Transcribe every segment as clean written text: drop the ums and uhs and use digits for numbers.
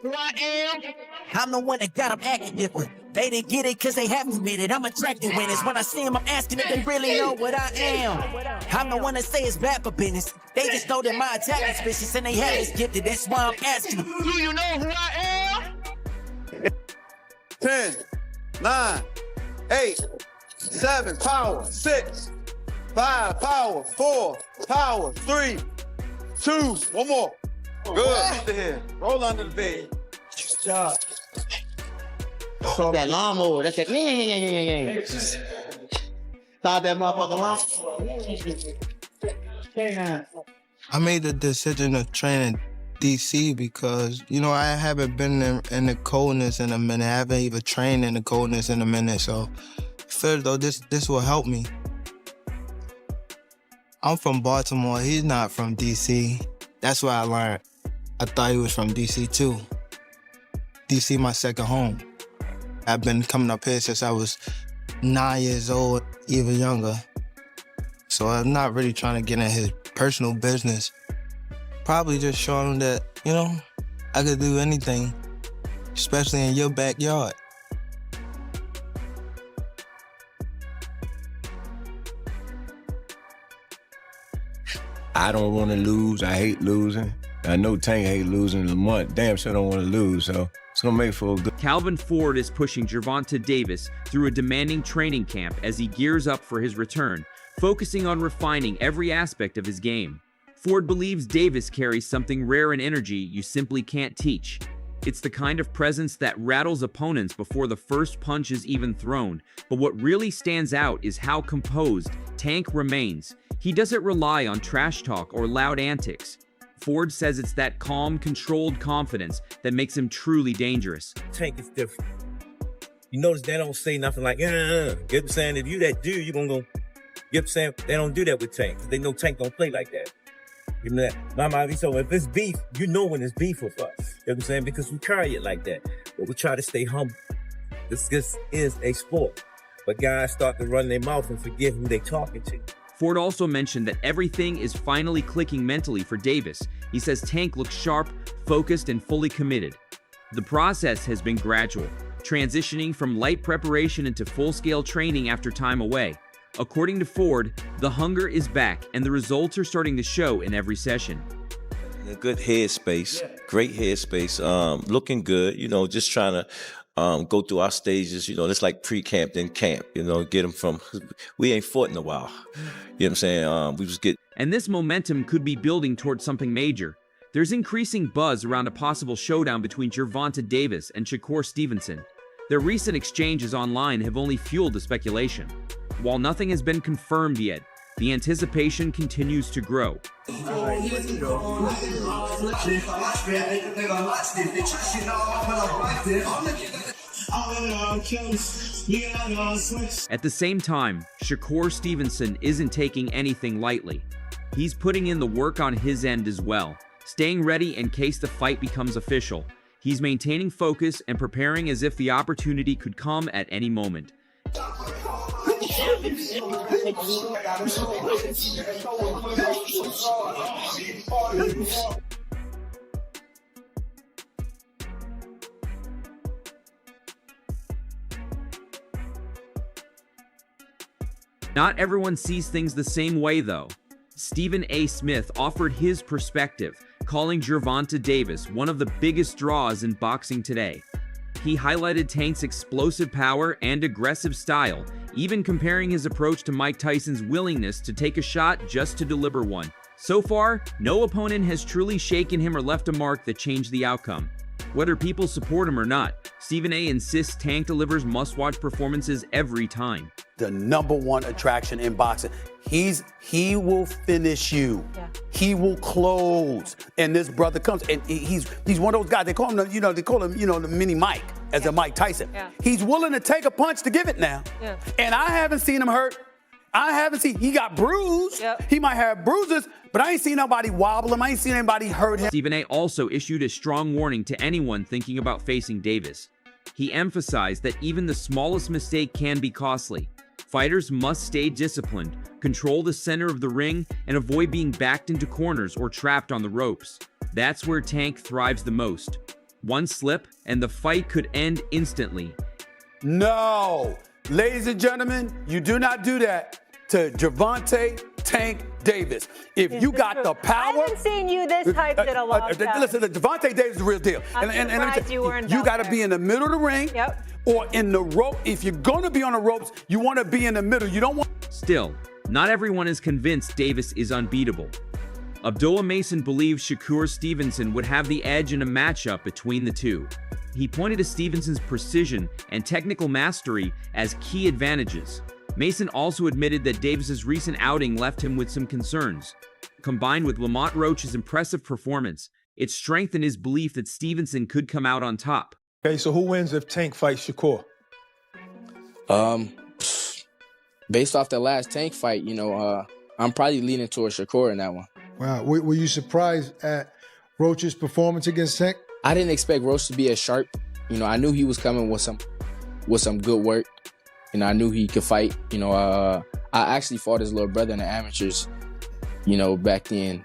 Who I am? I'm the one that got them acting different. They didn't get it cause they haven't admitted. I'm attracted when it's when I see them, I'm asking if they really know what I am. I'm the one that say it's bad for business. They just know that my attack is vicious and they have is gifted. That's why I'm asking them. Do you know who I am? 10, 9, 8, 7, power, 6, 5, power, 4, power, 3, 2, one more. Good. Under here. Roll under the bed. Good job. That lawnmower, that's that. Start that motherfucker lawn. I made the decision to train in DC because, you know, I haven't been in the coldness in a minute. I haven't even trained in the coldness in a minute, so I feel though this will help me. I'm from Baltimore. He's not from DC. That's what I learned. I thought he was from DC too. DC my second home. I've been coming up here since I was 9 years old, even younger. So I'm not really trying to get in his personal business. Probably just showing him that, you know, I could do anything, especially in your backyard. I don't want to lose. I hate losing. I know Tank hate losing. Lamont damn sure don't want to lose, so it's going to make for a good... Calvin Ford is pushing Gervonta Davis through a demanding training camp as he gears up for his return, focusing on refining every aspect of his game. Ford believes Davis carries something rare in energy you simply can't teach. It's the kind of presence that rattles opponents before the first punch is even thrown, but what really stands out is how composed Tank remains. He doesn't rely on trash talk or loud antics. Ford says it's that calm, controlled confidence that makes him truly dangerous. Tank is different. You notice they don't say nothing like, Get what I'm saying? If you that dude, you're gonna go, get what I'm saying? They don't do that with Tank. They know Tank don't play like that. You know that? So if it's beef, you know when it's beef with us. You know what I'm saying? Because we carry it like that. But we try to stay humble. This is a sport. But guys start to run their mouth and forget who they talking to. Ford also mentioned that everything is finally clicking mentally for Davis. He says Tank looks sharp, focused, and fully committed. The process has been gradual, transitioning from light preparation into full-scale training after time away. According to Ford, the hunger is back, and the results are starting to show in every session. A good headspace, great headspace, looking good, you know, just trying to go through our stages, you know, it's like pre-camp, then camp, you know, get them from, we ain't fought in a while, you know what I'm saying, we just get. And this momentum could be building towards something major. There's increasing buzz around a possible showdown between Gervonta Davis and Shakur Stevenson. Their recent exchanges online have only fueled the speculation. While nothing has been confirmed yet, the anticipation continues to grow. At the same time, Shakur Stevenson isn't taking anything lightly. He's putting in the work on his end as well, staying ready in case the fight becomes official. He's maintaining focus and preparing as if the opportunity could come at any moment. Not everyone sees things the same way, though. Stephen A. Smith offered his perspective, calling Gervonta Davis one of the biggest draws in boxing today. He highlighted Tank's explosive power and aggressive style, even comparing his approach to Mike Tyson's willingness to take a shot just to deliver one. So far, no opponent has truly shaken him or left a mark that changed the outcome. Whether people support him or not, Stephen A. insists Tank delivers must-watch performances every time. The #1 attraction in boxing. He will finish you. Yeah. He will close. And this brother comes, and he's one of those guys. They call him the mini Mike, as a Mike Tyson. Yeah. He's willing to take a punch to give it now. Yeah. And I haven't seen him hurt. He got bruised. Yep. He might have bruises, but I ain't seen nobody wobble him. I ain't seen anybody hurt him. Stephen A. also issued a strong warning to anyone thinking about facing Davis. He emphasized that even the smallest mistake can be costly. Fighters must stay disciplined, control the center of the ring, and avoid being backed into corners or trapped on the ropes. That's where Tank thrives the most. One slip, and the fight could end instantly. No. Ladies and gentlemen, you do not do that to Gervonta Tank Davis. If you got the power. I haven't seen you this hyped in a long time. Listen, Gervonta Davis is the real deal. I'm surprised you weren't out got to there. be in the middle of the ring. Yep. Or in the rope. If you're going to be on the ropes, you want to be in the middle. You don't want. Still, not everyone is convinced Davis is unbeatable. Abdullah Mason believes Shakur Stevenson would have the edge in a matchup between the two. He pointed to Stevenson's precision and technical mastery as key advantages. Mason also admitted that Davis's recent outing left him with some concerns. Combined with Lamont Roach's impressive performance, it strengthened his belief that Stevenson could come out on top. Okay, so who wins if Tank fights Shakur? Based off that last Tank fight, I'm probably leaning towards Shakur in that one. Wow, were you surprised at Roach's performance against Tank? I didn't expect Roach to be as sharp. I knew he was coming with some good work. I knew he could fight. I actually fought his little brother in the amateurs, back then.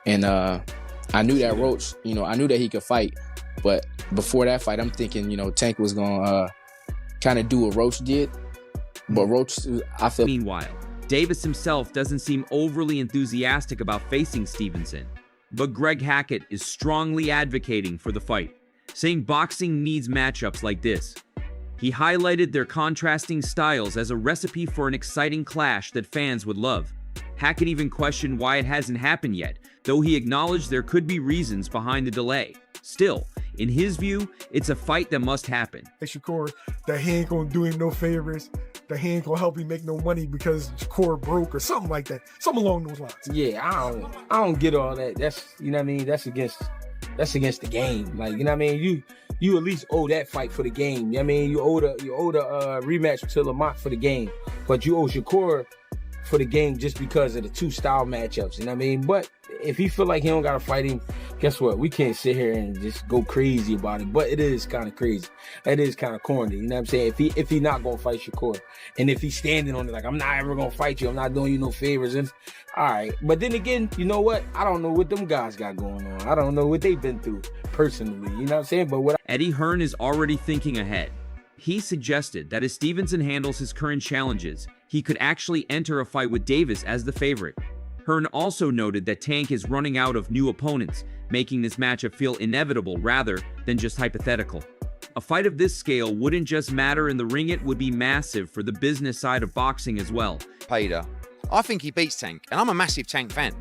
And I knew that Roach, I knew that he could fight. But before that fight, I'm thinking, Tank was going to kind of do what Roach did. But Roach, I feel... Meanwhile, Davis himself doesn't seem overly enthusiastic about facing Stevenson. But Greg Hackett is strongly advocating for the fight, saying boxing needs matchups like this. He highlighted their contrasting styles as a recipe for an exciting clash that fans would love. Hackett even questioned why it hasn't happened yet, though he acknowledged there could be reasons behind the delay. Still, in his view, it's a fight that must happen. Shakur, that he ain't gonna do him no favors, that he ain't gonna help him make no money because Shakur broke or something like that. Something along those lines. Yeah, I don't get all that. That's that's against the game. Like, you at least owe that fight for the game. You owe the rematch to Lamont for the game. But you owe Shakur for the game just because of the two style matchups. But if he feel like he don't gotta fight him, guess what? We can't sit here and just go crazy about it. But it is kind of crazy. It is kind of corny. You know what I'm saying? If he not gonna fight Shakur, and if he's standing on it like, I'm not ever gonna fight you, I'm not doing you no favors, and all right. But then again, you know what? I don't know what them guys got going on. I don't know what they've been through personally. You know what I'm saying? But Eddie Hearn is already thinking ahead. He suggested that as Stevenson handles his current challenges, he could actually enter a fight with Davis as the favorite. Hearn also noted that Tank is running out of new opponents, making this matchup feel inevitable rather than just hypothetical. A fight of this scale wouldn't just matter in the ring, it would be massive for the business side of boxing as well. Pader. I think he beats Tank, and I'm a massive Tank fan.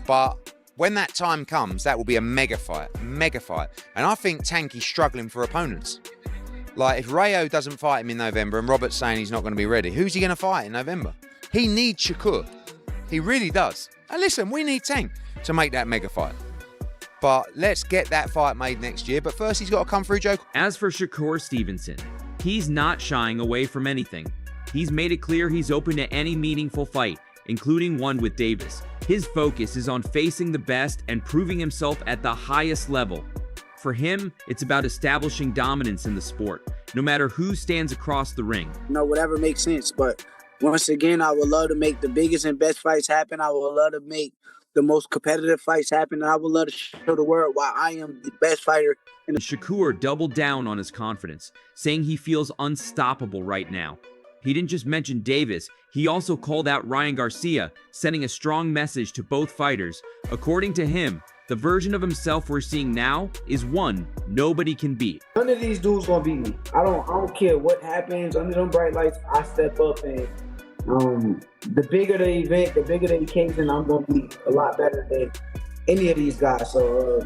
But when that time comes, that will be a mega fight. And I think Tank is struggling for opponents. Like, if Rayo doesn't fight him in November and Robert's saying he's not going to be ready, who's he going to fight in November? He needs Shakur. He really does. And listen, we need Tank to make that mega fight. But let's get that fight made next year. But first, he's got to come through Joe. As for Shakur Stevenson, he's not shying away from anything. He's made it clear he's open to any meaningful fight, including one with Davis. His focus is on facing the best and proving himself at the highest level. For him, it's about establishing dominance in the sport, no matter who stands across the ring. Whatever makes sense. But once again, I would love to make the biggest and best fights happen. I would love to make the most competitive fights happen. And I would love to show the world why I am the best fighter. Shakur doubled down on his confidence, saying he feels unstoppable right now. He didn't just mention Davis, he also called out Ryan Garcia, sending a strong message to both fighters. According to him, the version of himself we're seeing now is one nobody can beat. None of these dudes gonna beat me. I don't care what happens under them bright lights. I step up, and the bigger the event, the bigger the occasion, I'm gonna be a lot better than any of these guys. So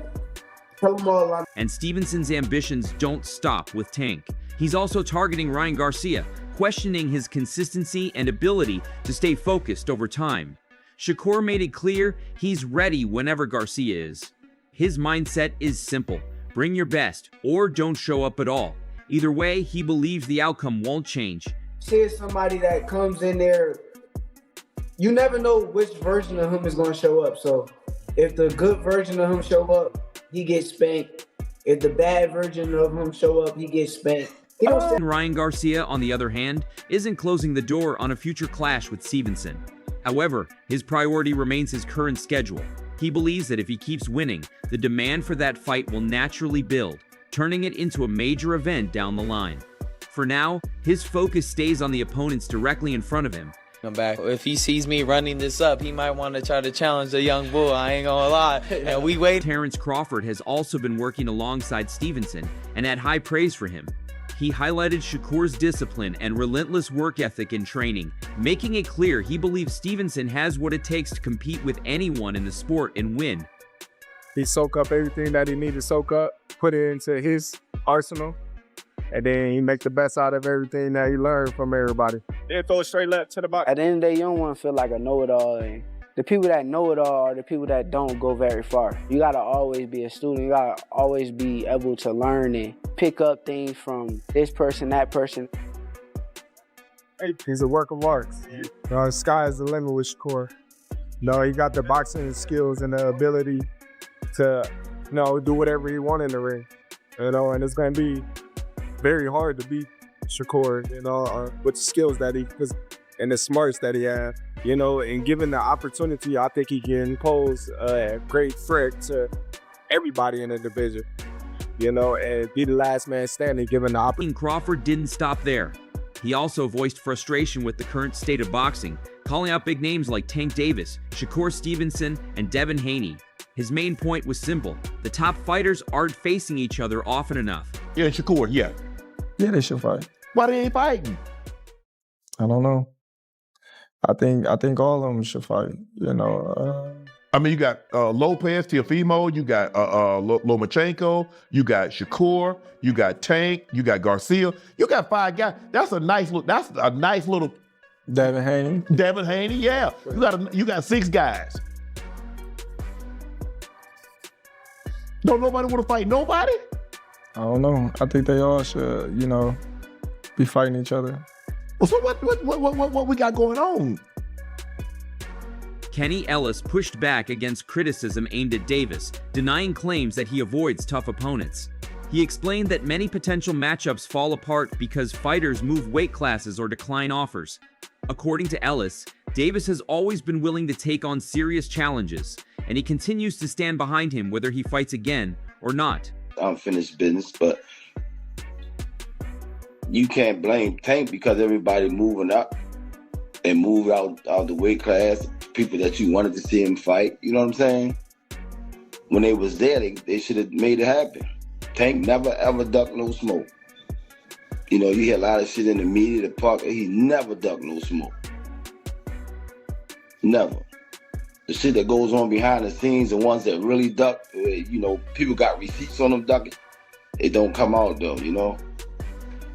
tell them all. And Stevenson's ambitions don't stop with Tank. He's also targeting Ryan Garcia, questioning his consistency and ability to stay focused over time. Shakur made it clear he's ready whenever Garcia is. His mindset is simple: bring your best or don't show up at all. Either way, he believes the outcome won't change. Here's somebody that comes in there, you never know which version of him is going to show up. So if the good version of him show up, he gets spanked. If the bad version of him show up, he gets spanked. Ryan Garcia, on the other hand, isn't closing the door on a future clash with Stevenson. However, his priority remains his current schedule. He believes that if he keeps winning, the demand for that fight will naturally build. turning it into a major event down the line. For now, his focus stays on the opponents directly in front of him. Come back. If he sees me running this up, he might want to try to challenge the young bull. I ain't gonna lie. And we wait. Terrence Crawford has also been working alongside Stevenson and had high praise for him. He highlighted Shakur's discipline and relentless work ethic in training, making it clear he believes Stevenson has what it takes to compete with anyone in the sport and win. He soak up everything that he needed to soak up, put it into his arsenal, and then he make the best out of everything that he learned from everybody. Then throw it straight left to the box. At the end of the day, you don't want to feel like a know-it-all. And the people that know it all are the people that don't go very far. You got to always be a student. You got to always be able to learn and pick up things from this person, that person. He's a work of art. The sky is the limit with Shakur. He got the boxing skills and the ability to, do whatever he wants in the ring. And it's going to be very hard to beat Shakur, with the skills that he and the smarts that he has, and given the opportunity, I think he can pose a great threat to everybody in the division, and be the last man standing given the opportunity. Crawford didn't stop there. He also voiced frustration with the current state of boxing, calling out big names like Tank Davis, Shakur Stevenson, and Devin Haney. His main point was simple: the top fighters aren't facing each other often enough. Yeah, Shakur, yeah. Yeah, they should fight. Why they ain't fighting? I don't know. I think all of them should fight. I mean, you got Lopez, Teofimo, you got Lomachenko, you got Shakur, you got Tank, you got Garcia. You got 5 guys. That's a nice little. Devin Haney. Devin Haney, yeah. You got 6 guys. Don't nobody want to fight nobody? I don't know. I think they all should, be fighting each other. Well, so what we got going on? Kenny Ellis pushed back against criticism aimed at Davis, denying claims that he avoids tough opponents. He explained that many potential matchups fall apart because fighters move weight classes or decline offers. According to Ellis, Davis has always been willing to take on serious challenges, and he continues to stand behind him whether he fights again or not. Unfinished business, but you can't blame Tank because everybody moving up and moved out the weight class, people that you wanted to see him fight, you know what I'm saying? When they was there, they should have made it happen. Tank never ever ducked no smoke. You hear a lot of shit in the media, the park, he never ducked no smoke. Never. The shit that goes on behind the scenes, the ones that really duck, people got receipts on them ducking, it don't come out though,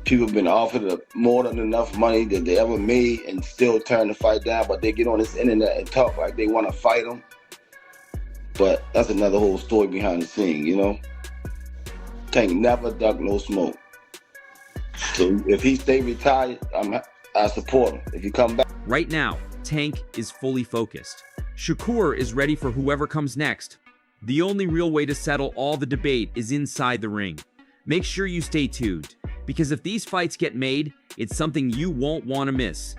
People been offered more than enough money that they ever made and still turn the fight down, but they get on this internet and talk like they want to fight them. But that's another whole story behind the scene, Tank never ducked no smoke. So if he stay retired, I support him. If he come back. Right now, Tank is fully focused. Shakur is ready for whoever comes next. The only real way to settle all the debate is inside the ring. Make sure you stay tuned, because if these fights get made, it's something you won't want to miss.